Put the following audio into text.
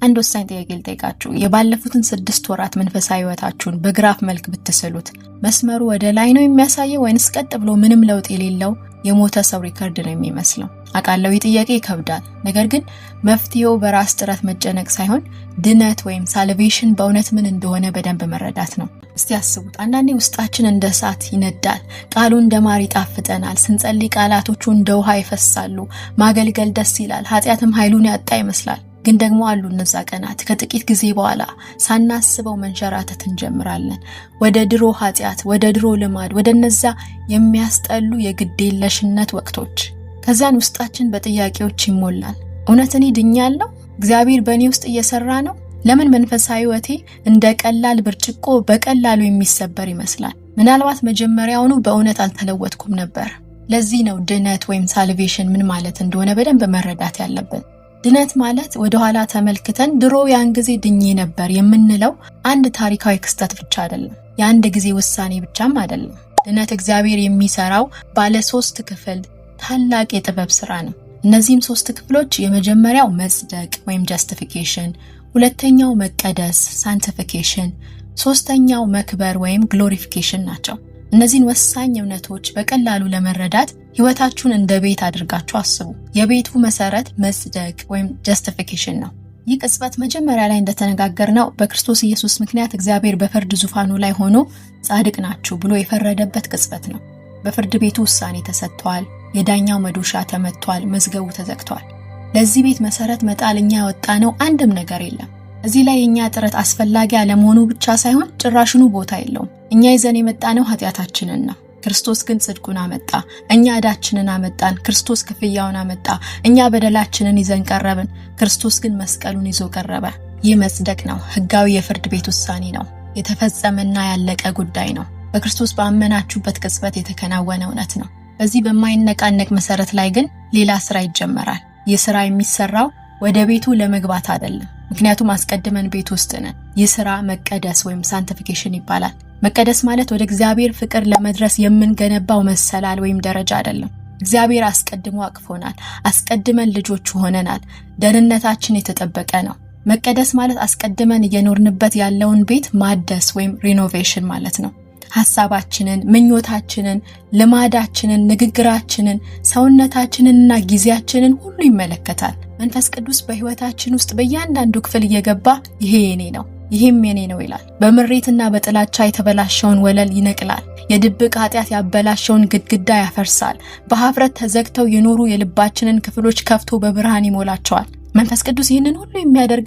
አንድ ወሳኝ ጥያቄ ልጠይቃችሁ። የባለፉትን 6 ወራት መንፈሳዊ ህይወታችሁን በግራፍ መልክ ብትስሉት መስመሩ ወደ ላይ ነው የሚያሳየው ወይንስ ቀጥ ብሎ ምንም ለውጥ የሌለው የሞተ ሰው ሪከርድ ነው የሚመስለው? አቃለው ጥያቄ ይከብዳል። ነገር ግን መፍትሄው በራስ ጥረት መጨነቅ ሳይሆን ድነት ወይም ሳልቬሽን በእውነት ምን እንደሆነ በደንብ መረዳት ነው። እስቲ አስቡት። አንዳንዴ ውስጣችን እንደ እሳት ይነዳል፣ ቃሉ እንደ ማር ይጣፍጠናል፣ ስንጸልይ ቃላቶቹ እንደ ውሃ ይፈሳሉ፣ ማገልገል ደስ ይላል፣ ኃጢአትም ኃይሉን ያጣ ይመስላል። ግን ደግሞ አሉ እነዛ ቀናት ከጥቂት ጊዜ በኋላ ሳናስበው መንሸራተት እንጀምራለን። ወደ ድሮ ኃጢአት፣ ወደ ድሮ ልማድ፣ ወደ እነዛ የሚያስጠሉ የግዴለሽነት ወቅቶች። ከዛን ውስጣችን በጥያቄዎች ይሞላል። እውነት እኔ ድኛለሁ? እግዚአብሔር በእኔ ውስጥ እየሰራ ነው? ለምን መንፈሳዊ ህይወቴ እንደ ቀላል ብርጭቆ በቀላሉ የሚሰበር ይመስላል? ምናልባት መጀመሪያውኑ በእውነት አልተለወጥኩም ነበር። ለዚህ ነው ድነት ወይም ሳልቬሽን ምን ማለት እንደሆነ በደንብ መረዳት ያለብን። ድነት ማለት ወደ ኋላ ተመልክተን ድሮ ያን ጊዜ ድኜ ነበር የምንለው አንድ ታሪካዊ ክስተት ብቻ አይደለም። የአንድ ጊዜ ውሳኔ ብቻም አይደለም። ድነት እግዚአብሔር የሚሰራው ባለ 3 ክፍል ታላቅ የጥበብ ስራ ነው። እነዚህም 3 ክፍሎች የመጀመሪያው መጽደቅ ወይም ጀስቲፊኬሽን፣ ሁለተኛው መቀደስ ሳንቲፊኬሽን፣ ሶስተኛው መክበር ወይም ግሎሪፊኬሽን ናቸው። እነዚህን ወሳኝ እውነቶች በቀላሉ ለመረዳት ህይወታችሁን እንደ ቤት አድርጋችሁ አስቡ። የቤቱ መሰረት መጽደቅ ወይም ጀስቲፊኬሽን ነው። ይህ ቅጽበት መጀመሪያ ላይ እንደተነጋገርነው በክርስቶስ ኢየሱስ ምክንያት እግዚአብሔር በፍርድ ዙፋኑ ላይ ሆኖ ጻድቅ ናችሁ ብሎ የፈረደበት ቅጽበት ነው። በፍርድ ቤቱ ውሳኔ ተሰጥቷል። የዳኛው መዶሻ ተመቷል። መዝገቡ ተዘግቷል። ለዚህ ቤት መሰረት መጣል እኛ ያወጣነው አንድም ነገር የለም። እዚህ ላይ የኛ ጥረት አስፈላጊ አለመሆኑ ብቻ ሳይሆን ጭራሽኑ ቦታ የለውም። እኛ ይዘን የመጣነው ኃጢአታችንን ነው። ክርስቶስ ግን ጽድቁን አመጣ። እኛ ዕዳችንን አመጣን። ክርስቶስ ክፍያውን አመጣ። እኛ በደላችንን ይዘን ቀረብን። ክርስቶስ ግን መስቀሉን ይዞ ቀረበ። ይህ መጽደቅ ነው። ህጋዊ የፍርድ ቤት ውሳኔ ነው። የተፈጸመና ያለቀ ጉዳይ ነው። በክርስቶስ ባመናችሁበት ቅጽበት የተከናወነ እውነት ነው። በዚህ በማይነቃነቅ መሰረት ላይ ግን ሌላ ስራ ይጀመራል። ይህ ስራ የሚሰራው ወደ ቤቱ ለመግባት አይደለም፣ ምክንያቱም አስቀድመን ቤት ውስጥ ነን። ይህ ስራ መቀደስ ወይም ሳንቲፊኬሽን ይባላል። መቀደስ ማለት ወደ እግዚአብሔር ፍቅር ለመድረስ የምንገነባው መሰላል ወይም ደረጃ አይደለም። እግዚአብሔር አስቀድሞ አቅፎናል። አስቀድመን ልጆቹ ሆነናል። ደህንነታችን የተጠበቀ ነው። መቀደስ ማለት አስቀድመን እየኖርንበት ያለውን ቤት ማደስ ወይም ሪኖቬሽን ማለት ነው። ሐሳባችንን፣ ምኞታችንን፣ ልማዳችንን፣ ንግግራችንን፣ ሰውነታችንንና ጊዜያችንን ሁሉ ይመለከታል። መንፈስ ቅዱስ በህይወታችን ውስጥ በእያንዳንዱ ክፍል እየገባ ይሄ የኔ ነው፣ ይሄም የኔ ነው ይላል። በምሬትና በጥላቻ የተበላሸውን ወለል ይነቅላል። የድብቅ ኃጢአት ያበላሸውን ግድግዳ ያፈርሳል። በሀፍረት ተዘግተው የኖሩ የልባችንን ክፍሎች ከፍቶ በብርሃን ይሞላቸዋል። መንፈስ ቅዱስ ይህንን ሁሉ የሚያደርገው